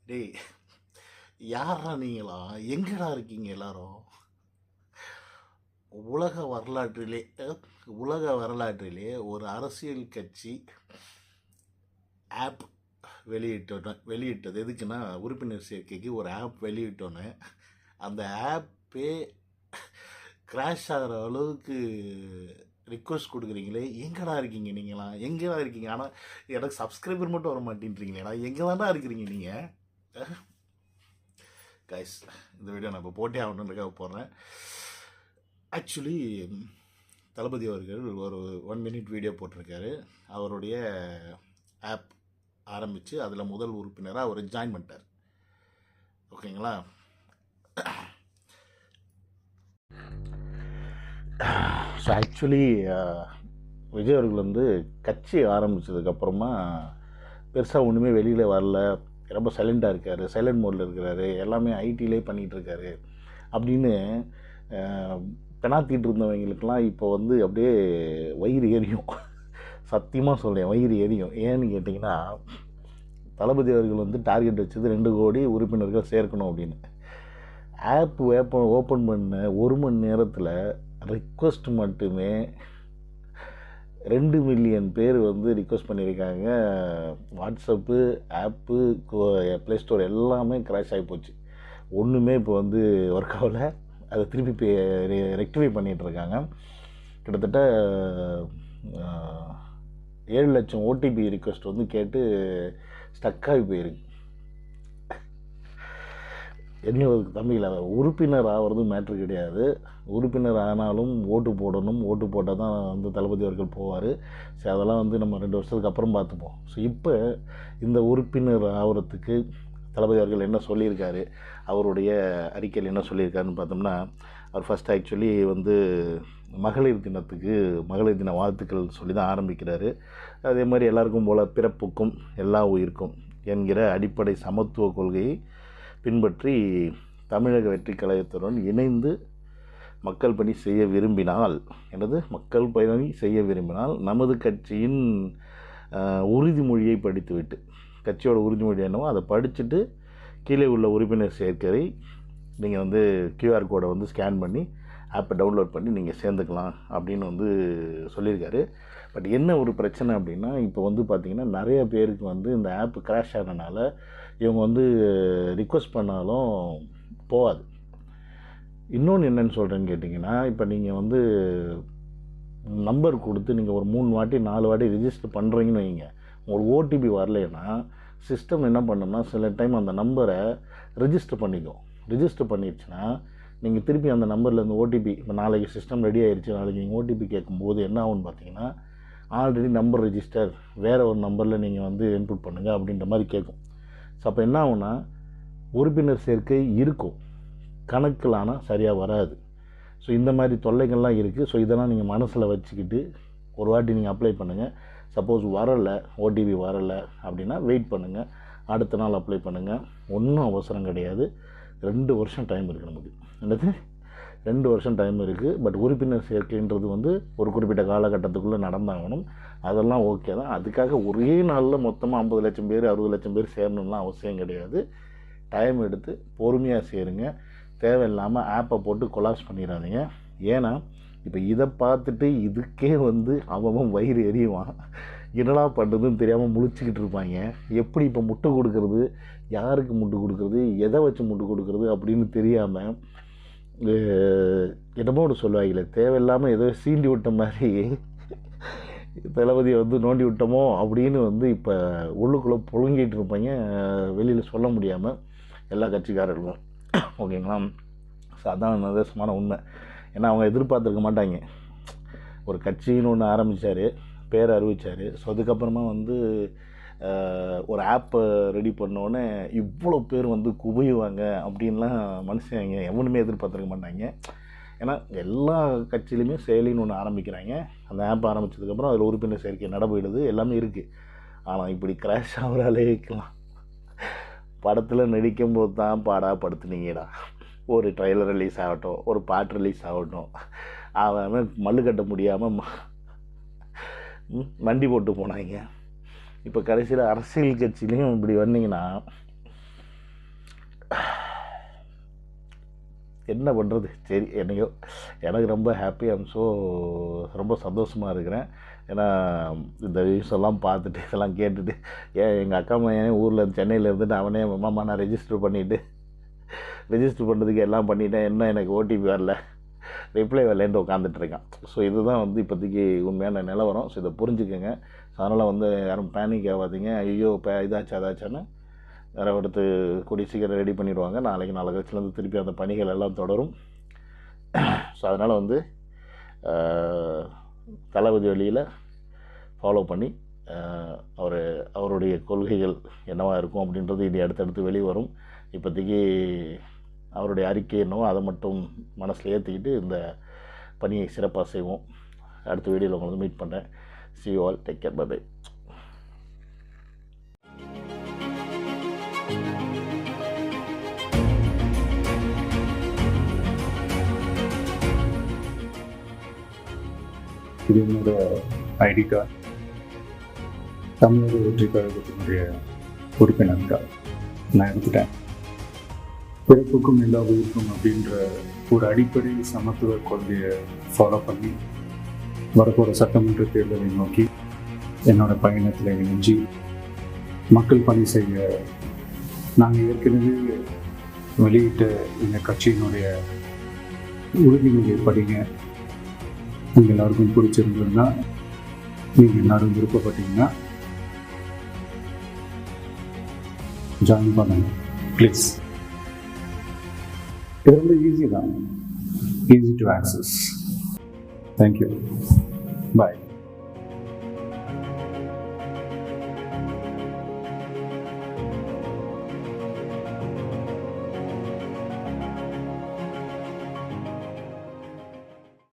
டேய், யாரா நீங்களா? எங்கடா இருக்கீங்க எல்லாரும்? உலக வரலாற்றிலே உலக வரலாற்றிலே ஒரு அரசியல் கட்சி ஆப் வெளியிட்டது எதுக்குன்னா, உறுப்பினர் சேர்க்கைக்கு ஒரு ஆப் வெளியிட்டோன்னே அந்த ஆப்பே கிராஷ் ஆகிற அளவுக்கு ரிக்வஸ்ட் கொடுக்குறீங்களே, எங்கடா இருக்கீங்க நீங்களாம்? எங்கடா இருக்கீங்க? ஆனால் எனக்கு சப்ஸ்கிரைபர் மட்டும் வர மாட்டேன்றீங்களேடா, எங்கே தான்டா இருக்கிறீங்க நீங்கள்? கைஸ், இந்த வீடியோ நான் இப்போ போட்டே ஆகணுன்றதுக்காக போடுறேன். ஆக்சுவலி தளபதி அவர்கள் ஒரு 1 minute வீடியோ போட்டிருக்காரு. அவருடைய ஆப் ஆரம்பித்து அதில் முதல் உறுப்பினராக அவர் ஜாயின் பண்ணிட்டார். ஓகேங்களா? ஸோ ஆக்சுவலி விஜய் அவர்கள் வந்து கட்சி ஆரம்பித்ததுக்கப்புறமா பெருசாக ஒன்றுமே வெளியில் வரல, ரொம்ப சைலண்ட்டாக இருக்கார், சைலண்ட் மோடில் இருக்கிறாரு, எல்லாமே ஐடியிலே பண்ணிகிட்ருக்காரு அப்படின்னு பெனாத்திட்டு இருந்தவங்களுக்கெல்லாம் இப்போ வந்து அப்படியே வயிறு எரியும். சத்தியமாக சொல்கிறேன், வயிறு எரியும். ஏன்னு கேட்டிங்கன்னா, தளபதி அவர்கள் வந்து டார்கெட் வச்சது 2 கோடி உறுப்பினர்கள் சேர்க்கணும் அப்படின்னு. ஆப் ஓப்பன் பண்ண 1 மணி நேரத்தில் ரிக்வஸ்ட் மட்டுமே 2 மில்லியன் பேர் வந்து ரிக்வஸ்ட் பண்ணியிருக்காங்க. வாட்ஸ்அப்பு, ஆப்பு, ப்ளே ஸ்டோர் எல்லாமே கிராஷ் ஆகி போச்சு. ஒன்றுமே இப்போ வந்து ஒர்க் ஆகலை. அதை திருப்பி ரெக்டிஃபை பண்ணிகிட்ருக்காங்க. கிட்டத்தட்ட 7 லட்சம் ஓடிபி ரிக்வெஸ்ட் வந்து கேட்டு ஸ்டக்காகி போயிருக்கு. என்ன தமிழில் உறுப்பினர் ஆகிறது மேட்ரு கிடையாது. உறுப்பினர் ஆனாலும் ஓட்டு போடணும், ஓட்டு போட்டால் தான் வந்து தளபதி அவர்கள் போவார். சரி, அதெல்லாம் வந்து நம்ம 2 வருஷத்துக்கு அப்புறம் பார்த்துப்போம். ஸோ இப்போ இந்த உறுப்பினர் ஆகிறதுக்கு தளபதி அவர்கள் என்ன சொல்லியிருக்காரு, அவருடைய அறிக்கையில் என்ன சொல்லியிருக்காருன்னு பார்த்தோம்னா, அவர் ஃபஸ்ட் ஆக்சுவலி வந்து மகளிர் தின வாழ்த்துக்கள் சொல்லி தான் ஆரம்பிக்கிறாரு. அதே மாதிரி எல்லாருக்கும் போல் பிறப்புக்கும் எல்லா உயிருக்கும் என்கிற அடிப்படை சமத்துவ கொள்கையை பின்பற்றி தமிழக வெற்றி கழகத்துடன் இணைந்து மக்கள் பணி செய்ய விரும்பினால் நமது கட்சியின் உறுதிமொழியை படித்துவிட்டு, கட்சியோட உறுதிமொழி என்னவோ அதை படிச்சுட்டு கீழே உள்ள உறுப்பினர் சேர்க்கை நீங்கள் வந்து QR கோடை வந்து ஸ்கேன் பண்ணி ஆப்பை டவுன்லோட் பண்ணி நீங்கள் சேர்ந்துக்கலாம் அப்படின்னு வந்து சொல்லியிருக்காரு. பட் என்ன ஒரு பிரச்சனை அப்படின்னா, இப்போ வந்து பார்த்திங்கன்னா நிறைய பேருக்கு வந்து இந்த ஆப் கிராஷ் ஆனதுனால இவங்க வந்து ரிக்வெஸ்ட் பண்ணாலும் போகாது. இன்னொன்று என்னென்னு சொல்கிறேன்னு கேட்டிங்கன்னா, இப்போ நீங்கள் வந்து நம்பர் கொடுத்து நீங்கள் ஒரு 3 வாட்டி 4 வாட்டி ரிஜிஸ்டர் பண்ணுறீங்கன்னு வைங்க, உங்களுக்கு ஓடிபி வரலைன்னா சிஸ்டம் என்ன பண்ணோம்னா சில டைம் அந்த நம்பரை ரிஜிஸ்டர் பண்ணிடுச்சுன்னா நீங்கள் திருப்பி அந்த நம்பர்லேருந்து ஓடிபி, இப்போ நாளைக்கு சிஸ்டம் ரெடி ஆகிடுச்சு, நாளைக்கு நீங்கள் ஓடிபி கேட்கும்போது என்ன ஆகும்னு பார்த்தீங்கன்னா, ஆல்ரெடி நம்பர் ரிஜிஸ்டர் வேறு ஒரு நம்பரில் நீங்கள் வந்து இன்புட் பண்ணுங்கள் அப்படின்ற மாதிரி கேட்கும். ஸோ அப்போ என்ன ஆகும்னா, உறுப்பினர் சேர்க்கை இருக்கும், கணக்கில் ஆனால் சரியாக வராது. ஸோ இந்த மாதிரி தொல்லைகள்லாம் இருக்குது. ஸோ இதெல்லாம் நீங்கள் மனசில் வச்சுக்கிட்டு ஒரு வாட்டி நீங்கள் அப்ளை பண்ணுங்கள். சப்போஸ் வரலை, ஓடிபி வரலை அப்படின்னா வெயிட் பண்ணுங்கள், அடுத்த நாள் அப்ளை பண்ணுங்கள். ஒன்றும் அவசரம் கிடையாது. 2 வருஷம் டைம் இருக்குது நமக்கு. என்னது 2 வருஷம் டைம் இருக்குது. பட் உறுப்பினர் சேர்க்கைன்றது வந்து ஒரு குறிப்பிட்ட காலகட்டத்துக்குள்ளே நடந்தாகணும். அதெல்லாம் ஓகே தான். அதுக்காக ஒரே நாளில் மொத்தமாக 50 லட்சம் பேர் 60 லட்சம் பேர் சேரணும்லாம் அவசியம் கிடையாது. டைம் எடுத்து பொறுமையாக சேருங்க. தேவையில்லாமல் ஆப்பை போட்டு கொலாப்ஸ் பண்ணிடாதீங்க. ஏன்னா இப்போ இதை பார்த்துட்டு இதுக்கே வந்து அவன் வயிறு எரியுவான். என்னடா பண்ணுறதுன்னு தெரியாமல் முழிச்சிக்கிட்டு இருப்பாங்க. எப்படி இப்போ முட்டை கொடுக்கறது, யாருக்கு முட்டு கொடுக்குறது, எதை வச்சு முட்டு கொடுக்குறது அப்படின்னு தெரியாமல் என்னமோ ஒன்று சொல்லுவாங்களே, தேவையில்லாமல் ஏதோ சீண்டி விட்ட மாதிரி தளபதியை வந்து நோண்டி விட்டோமோ அப்படின்னு வந்து இப்போ உள்ளுக்குள்ளே புழுங்கிட்டு இருப்பாங்க, வெளியில் சொல்ல முடியாமல் எல்லா கட்சிக்காரர்களும். ஓகேங்களா? ஸோ அதான் நிதர்சனமான உண்மை. ஏன்னா அவங்க எதிர்பார்த்துருக்க மாட்டாங்க. ஒரு கட்சின்னு ஒன்று ஆரம்பித்தார், பேர் அறிவித்தார். ஸோ அதுக்கப்புறமா வந்து ஒரு ஆப்பை ரெடி பண்ணோன்னே இவ்வளோ பேர் வந்து குவியுவாங்க அப்படின்லாம் மனுஷங்க எவனுமே எதிர்பார்த்துருக்க மாட்டாங்க. ஏன்னா எல்லா கட்சியிலையுமே செயலின்னு ஒன்று ஆரம்பிக்கிறாங்க. அந்த ஆப் ஆரம்பித்ததுக்கப்புறம் அதில் உறுப்பினர் சேர்க்கை நடப்பிடுது, எல்லாமே இருக்குது. ஆனால் இப்படி கிராஷ் ஆகிறாலே இருக்கலாம். படத்தில் நடிக்கும்போது தான் படுத்துனீங்கடா. ஒரு ட்ரெய்லர் ரிலீஸ் ஆகட்டும், ஒரு பாட்டு ரிலீஸ் ஆகட்டும், அவன் மல்லு கட்ட முடியாமல் வண்டி போட்டு போனாங்க. இப்போ கடைசியில் அரசியல் கட்சியிலையும் இப்படி வந்தீங்கன்னா என்ன பண்ணுறது, சரி என்னையோ எனக்கு ரொம்ப ஹாப்பி. ரொம்ப சந்தோஷமாக இருக்கிறேன். ஏன்னா இந்த நியூஸ் எல்லாம் பார்த்துட்டு இதெல்லாம் கேட்டுட்டு எங்கள் அக்கா பையன் ஊரில் சென்னையில் இருந்துட்டு அவனே மாமா நான் ரெஜிஸ்டர் பண்ணுறதுக்கு எல்லாம் பண்ணிட்டேன், என்ன எனக்கு ஓடிபி வரல, ரிப்ளை வரலன்ட்டு உட்காந்துட்ருக்கான். ஸோ இதுதான் வந்து இப்போதைக்கு உண்மையான நிலவரம். ஸோ இதை புரிஞ்சுக்கோங்க. ஸோ அதனால் வந்து யாரும் பேனிக் ஆகாதீங்க, ஐயோ இப்போ இதாச்சு அதாச்சான்னு. வேறு எடுத்து கூடிய சீக்கிரம் ரெடி பண்ணிடுவாங்க. நாளைக்கு நாளை கழிச்சுலேருந்து திருப்பி அந்த பணிகள் எல்லாம் தொடரும். ஸோ அதனால் வந்து தளபதி வழியில் ஃபாலோ பண்ணி அவருடைய கொள்கைகள் என்னவாக இருக்கும் அப்படின்றது இனி அடுத்தடுத்து வெளிவரும். இப்போதைக்கு அவருடைய அறிக்கை என்னவோ அதை மட்டும் மனசில் ஏற்றிக்கிட்டு இந்த பணியை சிறப்பாக செய்வோம். அடுத்த வீடியோவில் உங்களுக்கு மீட் பண்ணுறேன். see you all, take care, bye bye. இது என்னோட ஐடி கார்டு, தமிழக வெற்றி கழகத்தினுடைய உறுப்பினர் கார்டு நான் எடுத்துட்டேன். பிறப்புக்கும் எல்லா உயிருக்கும் அப்படின்ற ஒரு அடிப்படை சமத்துவ கொள்கையை ஃபாலோ பண்ணி வரப்போகிற சட்டமன்ற தேர்தலை நோக்கி என்னோட பயணத்தில் இணைஞ்சி மக்கள் பணி செய்ய நாங்கள் ஏற்கனவே வெளியிட்ட எங்கள் கட்சியினுடைய உறுதிமொழியை படிங்க. நீங்கள் எல்லாருக்கும் பிடிச்சிருந்ததுன்னா, நீங்கள் எல்லாரும் விருப்பப்பட்டீங்கன்னா ஜாயின் பண்ணுங்க ப்ளீஸ். இது ரொம்ப ஈஸி தான், easy to access. Thank you, bye.